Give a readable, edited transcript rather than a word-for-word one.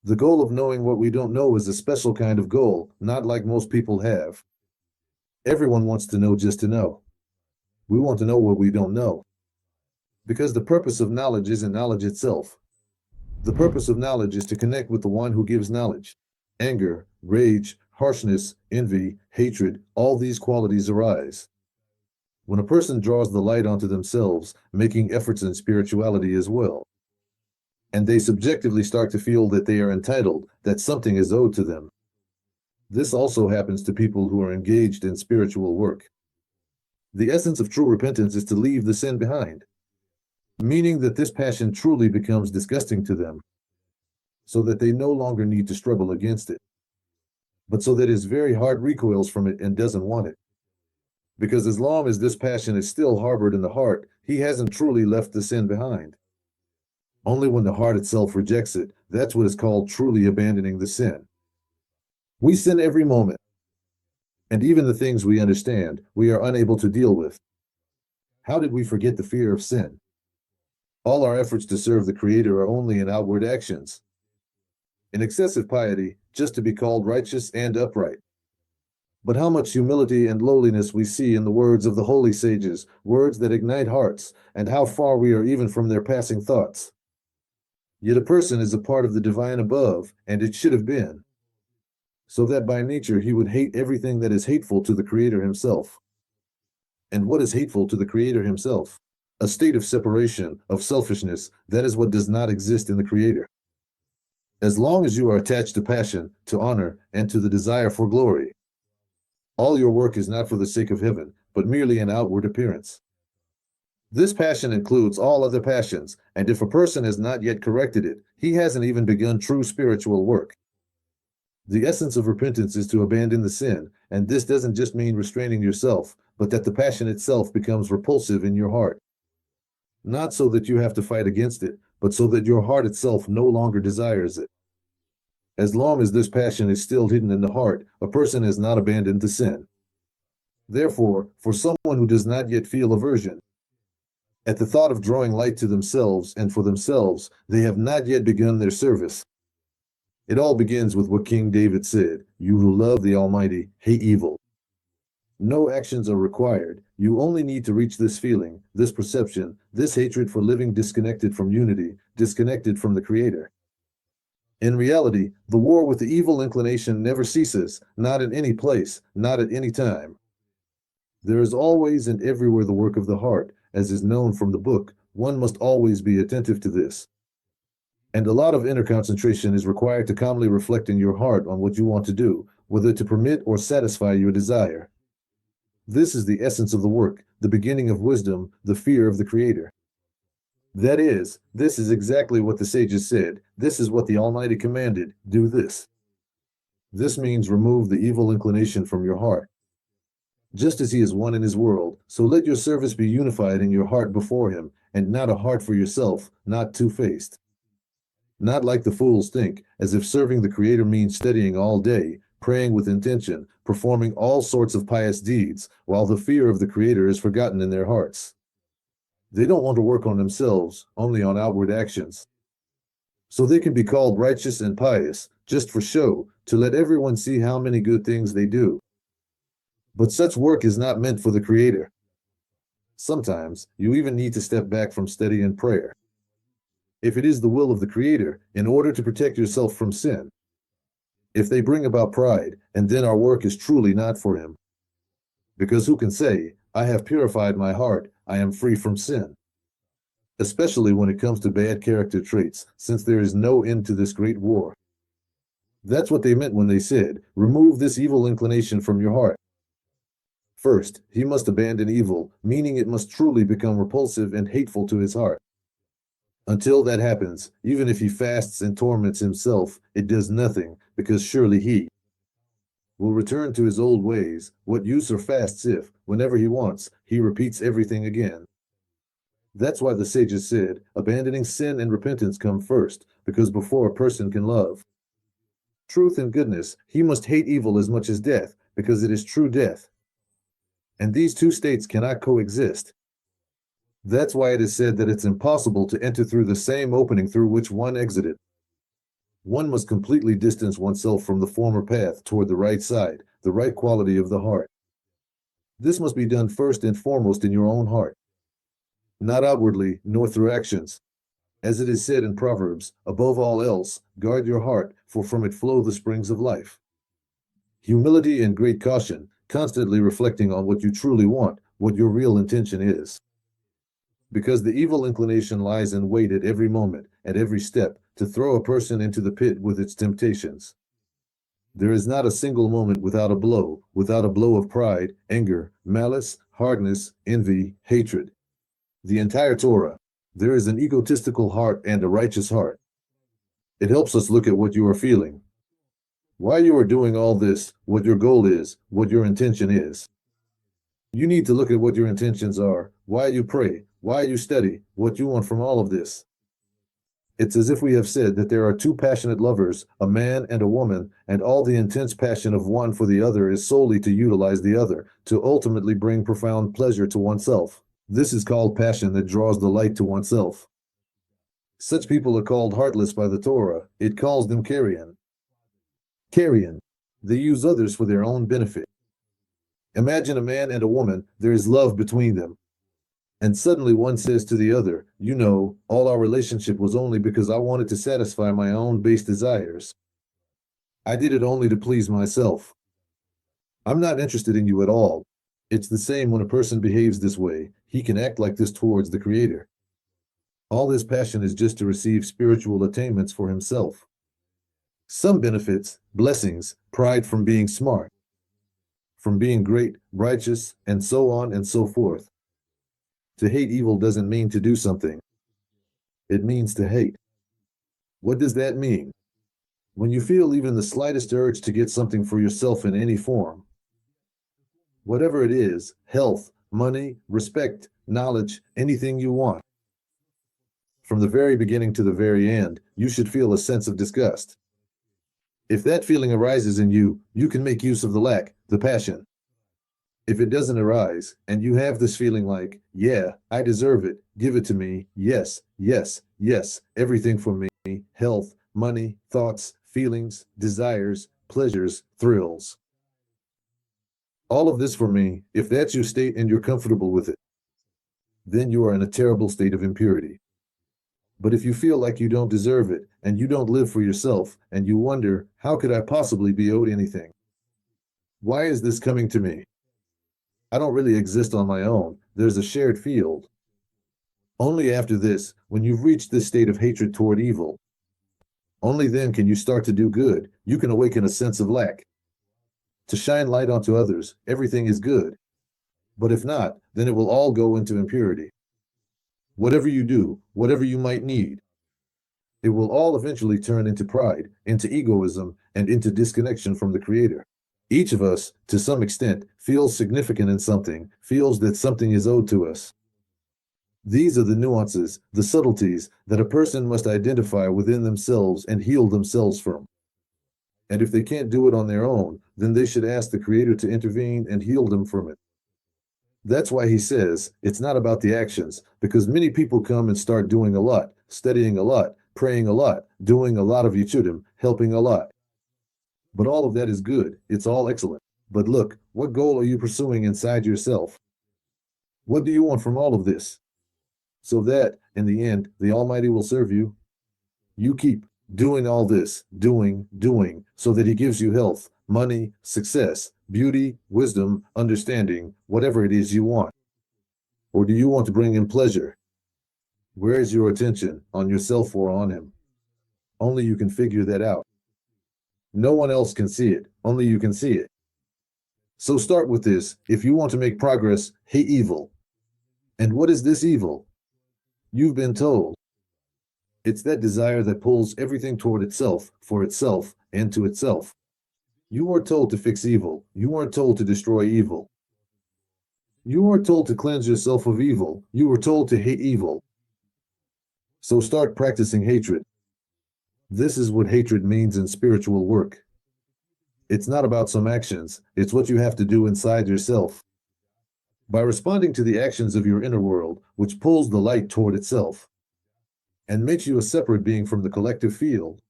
The goal of knowing what we don't know is a special kind of goal, not like most people have. Everyone wants to know just to know. We want to know what we don't know. Because the purpose of knowledge isn't knowledge itself. The purpose of knowledge is to connect with the one who gives knowledge. Anger, rage, harshness, envy, hatred, all these qualities arise when a person draws the light onto themselves, making efforts in spirituality as well. And they subjectively start to feel that they are entitled, that something is owed to them. This also happens to people who are engaged in spiritual work. The essence of true repentance is to leave the sin behind, meaning that this passion truly becomes disgusting to them, so that they no longer need to struggle against it, but so that his very heart recoils from it and doesn't want it. Because as long as this passion is still harbored in the heart, he hasn't truly left the sin behind. Only when the heart itself rejects it, that's what is called truly abandoning the sin. We sin every moment, and even the things we understand, we are unable to deal with. How did we forget the fear of sin? All our efforts to serve the Creator are only in outward actions, in excessive piety, just to be called righteous and upright. But how much humility and lowliness we see in the words of the holy sages, words that ignite hearts, and how far we are even from their passing thoughts. Yet a person is a part of the divine above, and it should have been, so that by nature he would hate everything that is hateful to the Creator himself. And what is hateful to the Creator himself? A state of separation, of selfishness, that is what does not exist in the Creator. As long as you are attached to passion, to honor, and to the desire for glory, all your work is not for the sake of heaven, but merely an outward appearance. This passion includes all other passions, and if a person has not yet corrected it, he hasn't even begun true spiritual work. The essence of repentance is to abandon the sin, and this doesn't just mean restraining yourself, but that the passion itself becomes repulsive in your heart. Not so that you have to fight against it, but so that your heart itself no longer desires it. As long as this passion is still hidden in the heart, a person has not abandoned the sin. Therefore, for someone who does not yet feel aversion, at the thought of drawing light to themselves and for themselves, they have not yet begun their service. It all begins with what King David said, "You who love the Almighty, hate evil." No actions are required. You only need to reach this feeling, this perception, this hatred for living disconnected from unity, disconnected from the Creator. In reality, the war with the evil inclination never ceases, not in any place, not at any time. There is always and everywhere the work of the heart, as is known from the book. One must always be attentive to this. And a lot of inner concentration is required to calmly reflect in your heart on what you want to do, whether to permit or satisfy your desire. This is the essence of the work, the beginning of wisdom, the fear of the Creator. That is, this is exactly what the sages said. This is what the Almighty commanded. Do this. This means remove the evil inclination from your heart. Just as He is one in His world, so let your service be unified in your heart before Him, and not a heart for yourself, not two-faced. Not like the fools think, as if serving the Creator means studying all day, praying with intention, performing all sorts of pious deeds, while the fear of the Creator is forgotten in their hearts. They don't want to work on themselves, only on outward actions. So they can be called righteous and pious, just for show, to let everyone see how many good things they do. But such work is not meant for the Creator. Sometimes, you even need to step back from study and prayer. If it is the will of the Creator, in order to protect yourself from sin. If they bring about pride, and then our work is truly not for Him. Because who can say, "I have purified my heart, I am free from sin"? Especially when it comes to bad character traits, since there is no end to this great war. That's what they meant when they said, "Remove this evil inclination from your heart." First, he must abandon evil, meaning it must truly become repulsive and hateful to his heart. Until that happens, even if he fasts and torments himself, it does nothing, because surely he will return to his old ways. What use are fasts if, whenever he wants, he repeats everything again? That's why the sages said, abandoning sin and repentance come first, because before a person can love truth and goodness, he must hate evil as much as death, because it is true death. And these two states cannot coexist. That's why it is said that it's impossible to enter through the same opening through which one exited. One must completely distance oneself from the former path toward the right side, the right quality of the heart. This must be done first and foremost in your own heart, not outwardly, nor through actions. As it is said in Proverbs, above all else, guard your heart, for from it flow the springs of life. Humility and great caution, constantly reflecting on what you truly want, what your real intention is. Because the evil inclination lies in wait at every moment, at every step, to throw a person into the pit with its temptations. There is not a single moment without a blow of pride, anger, malice, hardness, envy, hatred. The entire Torah. There is an egotistical heart and a righteous heart. It helps us look at what you are feeling, why you are doing all this, what your goal is, what your intention is. You need to look at what your intentions are, why you pray, why you study, what you want from all of this. It's as if we have said that there are two passionate lovers, a man and a woman, and all the intense passion of one for the other is solely to utilize the other, to ultimately bring profound pleasure to oneself. This is called passion that draws the light to oneself. Such people are called heartless by the Torah. It calls them carrion. Carrion. They use others for their own benefit. Imagine a man and a woman, there is love between them. And suddenly one says to the other, you know, all our relationship was only because I wanted to satisfy my own base desires. I did it only to please myself. I'm not interested in you at all. It's the same when a person behaves this way. He can act like this towards the Creator. All his passion is just to receive spiritual attainments for himself. Some benefits, blessings, pride from being smart, from being great, righteous, and so on and so forth. To hate evil doesn't mean to do something. It means to hate. What does that mean? When you feel even the slightest urge to get something for yourself in any form, whatever it is, health, money, respect, knowledge, anything you want, from the very beginning to the very end, you should feel a sense of disgust. If that feeling arises in you, you can make use of the lack, the passion. If it doesn't arise, and you have this feeling like, yeah, I deserve it, give it to me, yes, yes, yes, everything for me, health, money, thoughts, feelings, desires, pleasures, thrills. All of this for me, if that's your state and you're comfortable with it, then you are in a terrible state of impurity. But if you feel like you don't deserve it, and you don't live for yourself, and you wonder, how could I possibly be owed anything? Why is this coming to me? I don't really exist on my own. There's a shared field. Only after this, when you've reached this state of hatred toward evil, only then can you start to do good. You can awaken a sense of lack. To shine light onto others, everything is good. But if not, then it will all go into impurity. Whatever you do, whatever you might need, it will all eventually turn into pride, into egoism, and into disconnection from the Creator. Each of us, to some extent, feels significant in something, feels that something is owed to us. These are the nuances, the subtleties that a person must identify within themselves and heal themselves from. And if they can't do it on their own, then they should ask the Creator to intervene and heal them from it. That's why he says it's not about the actions, because many people come and start doing a lot, studying a lot, praying a lot, doing a lot of yichudim, helping a lot. But all of that is good. It's all excellent. But look, what goal are you pursuing inside yourself? What do you want from all of this? So that, in the end, the Almighty will serve you. You keep doing all this, doing, so that He gives you health, money, success, beauty, wisdom, understanding, whatever it is you want. Or do you want to bring Him pleasure? Where is your attention, on yourself or on Him? Only you can figure that out. No one else can see it, only you can see it. So start with this. If you want to make progress, hate evil. And what is this evil? You've been told. It's that desire that pulls everything toward itself, for itself, and to itself. You weren't told to fix evil. You weren't told to destroy evil. You weren't told to cleanse yourself of evil. You were told to hate evil. So start practicing hatred. This is what hatred means in spiritual work. It's not about some actions. It's what you have to do inside yourself. By responding to the actions of your inner world, which pulls the light toward itself, and makes you a separate being from the collective field,